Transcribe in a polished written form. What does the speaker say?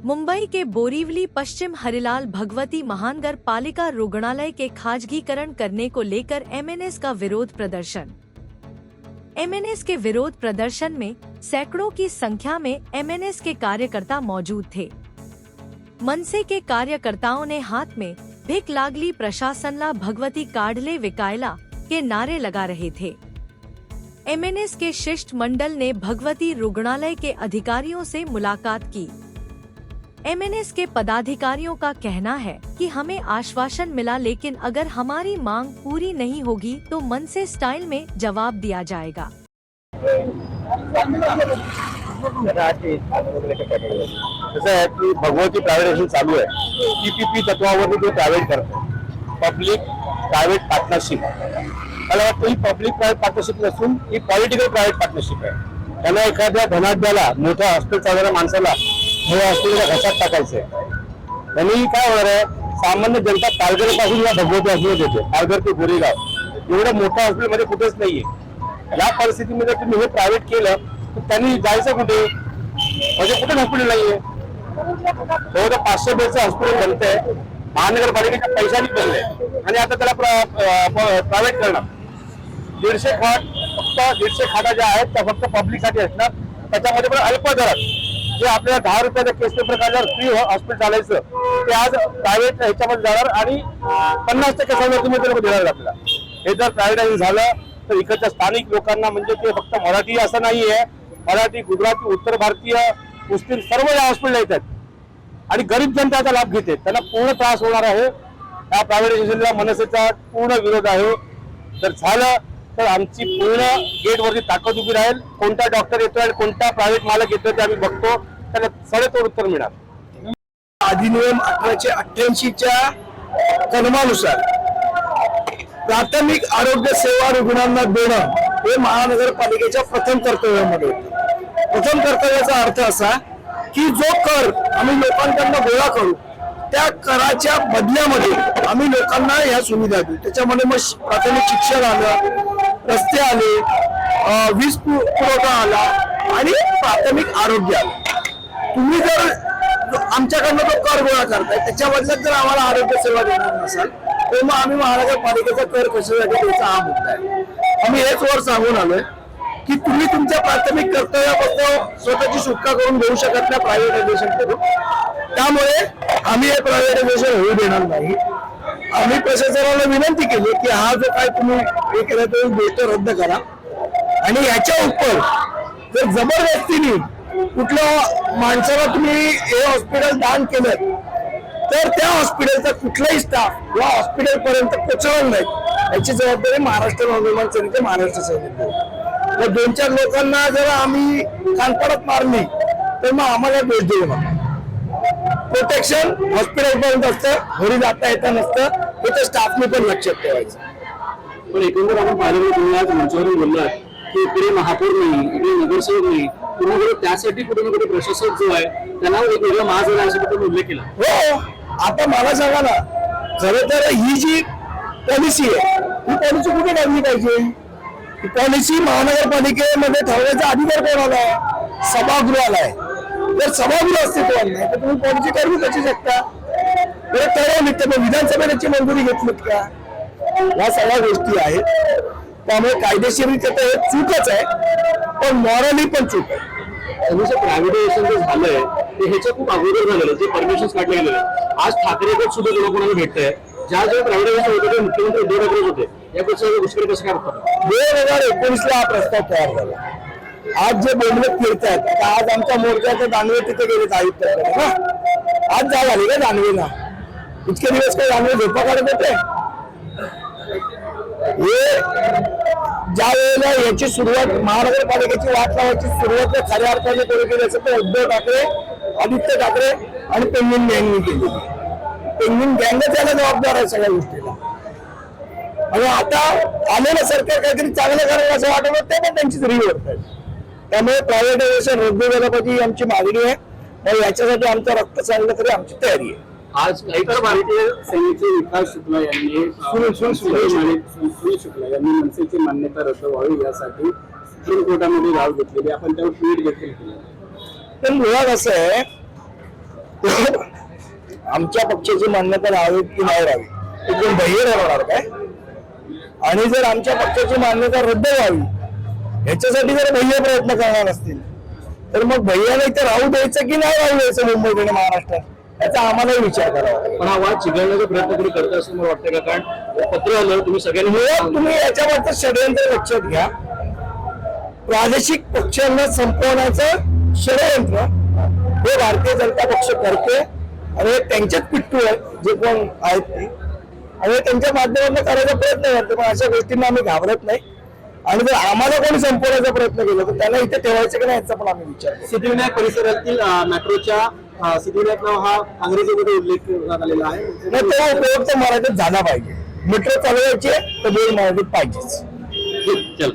मुंबई के बोरीवली पश्चिम हरिलाल भगवती महानगर पालिका रुग्णालय के खाजगीकरण करने को लेकर एमएनएस का विरोध प्रदर्शन। एमएनएस के विरोध प्रदर्शन में सैकड़ों की संख्या में एमएनएस के कार्यकर्ता मौजूद थे। मनसे के कार्यकर्ताओं ने हाथ में भिक लागली प्रशासनला भगवती काढले विकायला के नारे लगा रहे थे। एमएनएस के शिष्टमंडल ने भगवती रुग्णालय के अधिकारियों से मुलाकात की। एमएनएस के पदाधिकारियों का कहना है कि हमें आश्वासन मिला, लेकिन अगर हमारी मांग पूरी नहीं होगी तो मनसे स्टाइल में जवाब दिया जाएगा। कसं आहे की भगवती प्रायव्हेटायझेशन चालू आहे, पीपीपी तत्वावर ते प्रायव्हेट करतात, पब्लिक प्रायव्हेट पार्टनरशिप। मला वाटतं ही पब्लिक प्रायव्हेट पार्टनरशिप नसून ही पॉलिटिकल प्रायव्हेट पार्टनरशिप आहे। त्यांना एखाद्या धनाढ्याला मोठ्या हॉस्पिटल चालवणाऱ्या माणसाला हे हॉस्पिटलच्या घशात टाकायचंय। त्यांनी काय होणार आहे, सामान्य जनता पालघर पासून या भगवती हॉस्पिटल येते, पालघर ते गोरेगाव एवढं मोठं हॉस्पिटल मध्ये कुठेच नाहीये। या परिस्थितीमध्ये तुम्ही हे प्रायव्हेट केलं तर त्यांनी जायचं कुठे, म्हणजे कुठे हॉस्पिटल नाहीये। जवळ 500 बेडचं हॉस्पिटल बनतंय, महानगरपालिकेच्या पैशाने बनलंय आणि आता त्याला प्रायव्हेट करणार। 150 खाट, फक्त 150 खाटा ज्या आहेत त्या फक्त पब्लिकसाठी असणार, त्याच्यामध्ये पण अल्प दरात जे आपल्याला 10 रुपयाचा केस पेपर काढल्यावर फ्री हॉस्पिटल चालायचं ते आज प्रायव्हेट ह्याच्यामध्ये जाणार आणि 50% सवलत तुम्ही देणार आपल्याला। हे जर प्रायव्हेटायझेशन झालं तर इकडच्या स्थानिक लोकांना, म्हणजे ते फक्त मराठी असं नाहीये, मराठी, गुजराती, उत्तर भारतीय, मुस्लिम सर्व या हॉस्पिटल येतात आणि गरीब जनता याचा लाभ घेते, त्यांना पूर्ण त्रास होणार आहे। या प्रायव्हेटायझेशनला मनसेचा पूर्ण विरोध आहे। जर झालं तर आमची पूर्ण गेटवरती ताकद उभी राहील। कोणता डॉक्टर येतोय आणि कोणता प्रायव्हेट मालक येतोय ते आम्ही बघतो, त्याला सडेतोड उत्तर मिळणार। अधिनियम 1888 च्या कलमानुसार प्राथमिक आरोग्य सेवा रुग्णांना देणं हे महानगरपालिकेच्या प्रथम कर्तव्यामध्ये येतं। प्रथम कर्तव्याचा अर्थ असा की जो कर आम्ही लोकांकडून गोळा करू त्या कराच्या बदल्यामध्ये आम्ही लोकांना या सुविधा देऊ। त्याच्यामध्ये मग प्राथमिक शिक्षण आलं, रस्ते आले, वीज पुरवठा आला आणि प्राथमिक आरोग्य आलं। तुम्ही जर आमच्याकडनं तो कर गोळा करताय त्याच्या बदल्यात जर आम्हाला आरोग्य सेवा देणार नसाल तर मग आम्ही महानगरपालिकेचा कर कशासाठी द्यायचा हा मुद्दा आहे। आम्ही हेच वर सांगून आलोय की तुम्ही तुमच्या प्राथमिक कर्तव्यापासून स्वतःची सुटका करून घेऊ शकत नाही प्रायव्हेटायझेशन करून, त्यामुळे आम्ही हे प्रायव्हेटायझेशन होऊ देणार नाही। आम्ही प्रशासनाला विनंती केली की हा जो काय तुम्ही हे केलं तो गोष्ट रद्द करा आणि याच्या उपर जर जबरदस्तीने कुठल्या माणसाला तुम्ही हे हॉस्पिटल दान केलं तर त्या हॉस्पिटलचा कुठलाही स्टाफ या हॉस्पिटल पर्यंत पोहोचवणार नाही याची जबाबदारी महाराष्ट्र नवनिर्माण सेनेचे महाराष्ट्र सैनिक। 2-4 लोकांना जर आम्ही कानपडत मारली तर मग आम्हाला दोष देऊ नका। प्रोटेक्शन हॉस्पिटल पर्यंत असतं, घरी जाता येता नसतं, हे तर स्टाफने पण लक्षात ठेवायचं। पण एकंदर आपण पाहिलं तुम्ही आज मंचावरून बोललात की इकडे महापौर नाही, इकडे नगरसेवक नाही, कुठे त्यासाठी कुठे ना कुठे प्रशासक जो आहे त्यांना एक वेगळा महाजन असा कुठे उल्लेख केला। हो, आता मला सांगा ना, खरं तर ही जी पॉलिसी आहे ही पॉलिसी कुठे ठरली पाहिजे? ही पॉलिसी महानगरपालिकेमध्ये ठरवायचा अधिकार कोणाला आहे? सभागृहाला आहे। जर सभागृह अस्तित्वात नाही तर तुम्ही पॉलिसी ठरवू कशी शकता? बरं ठरवली तर मग विधानसभेची मंजुरी घेतलीत का? या सगळ्या गोष्टी आहेत, त्यामुळे कायदेशीररित्या तर हे चूकच आहे, पण मॉरली पण चूक आहे। प्रायव्हेटायझेशन जे झालंय ते ह्याच्या खूप अगोदर झालेलं, जे परमिशन काढले गेलेले। आज ठाकरे गट सुद्धा कोणाकोणाला भेटतंय, ज्या ज्या प्रायव्हेटायझेशन होते ते मुख्यमंत्री उद्धव ठाकरे होते, यापेक्षा गोष्टी कसं काय होतात? 2019 हा प्रस्ताव तयार झाला। आज जे बोलवत फिरतायत, आज आमच्या मोर्चाचे दानवे तिथे गेले आयुक्ताकडे ना, आज जा झाली का दानवेला? इतके दिवस काही दानवे झोपा काढत होते? हे ज्या वेळेला याची सुरुवात महानगरपालिकेची वाट लावायची सुरुवात खऱ्या अर्थाने कोणी केली असेल तर उद्धव ठाकरे, आदित्य ठाकरे आणि पेंगुइन गँगनी केली। पेंगुइन गँगच याला जबाबदार आहे सगळ्या गोष्टीला। आणि आता आलेलं सरकार काहीतरी चांगलं करायला असं वाटत ते पण त्यांचीच रिव्हर्स आहे। त्यामुळे प्रायव्हेटायझेशन रद्द झालं पाहिजे ही आमची मागणी आहे आणि याच्यासाठी आमचं रक्त सांगलं तरी आमची तयारी आहे। आज इतर भारतीय सेनेचे विकास शुक्ला यांनी शुक्ला यांनी मनसेची मान्यता रद्द व्हावी यासाठी सुप्रीम कोर्टामध्ये धाव घेतलेली, आपण त्यावर ट्विट देखील केलं। पण मुळात असं आहे आमच्या पक्षाची मान्यता राहावी की नाही राहावी एकदम बाह्य राहणार काय? आणि जर आमच्या पक्षाची मान्यता रद्द व्हावी याच्यासाठी जर भैया प्रयत्न करणार असतील तर मग भैयाला इथे राहू द्यायचं की नाही राहू द्यायचं मुंबईत आणि महाराष्ट्रात याचा आम्हालाही विचार करावा. पण हा वाद चिघळण्याचा प्रयत्न तरी करता असं मला वाटतं का? कारण पत्र आलं तुम्ही सगळ्यांनी मुळात तुम्ही याच्यावरचं षडयंत्र लक्षात घ्या. प्रादेशिक पक्षांना संपवण्याचं षडयंत्र हे भारतीय जनता पक्ष करते आणि हे त्यांचेच पिट्टू आहेत जे कोण आहेत ते आणि त्यांच्या माध्यमातून करायचा प्रयत्न करते. पण अशा गोष्टींना आम्ही घाबरत नाही आणि जर आम्हाला कोणी संपवण्याचा प्रयत्न केला तर त्याला इथे ठेवायचं की नाही याचा पण आम्ही विचार करू. सिद्धिविनायक परिसरातील मेट्रोच्या सिद्धिविनायक नाव हा अंग्रेजीमध्ये उल्लेख करण्यात आलेला आहे. नाही तो उपयोग तर मराठीत झाला पाहिजे. मेट्रो चालवायची तर बोल मराठीत पाहिजेच. चल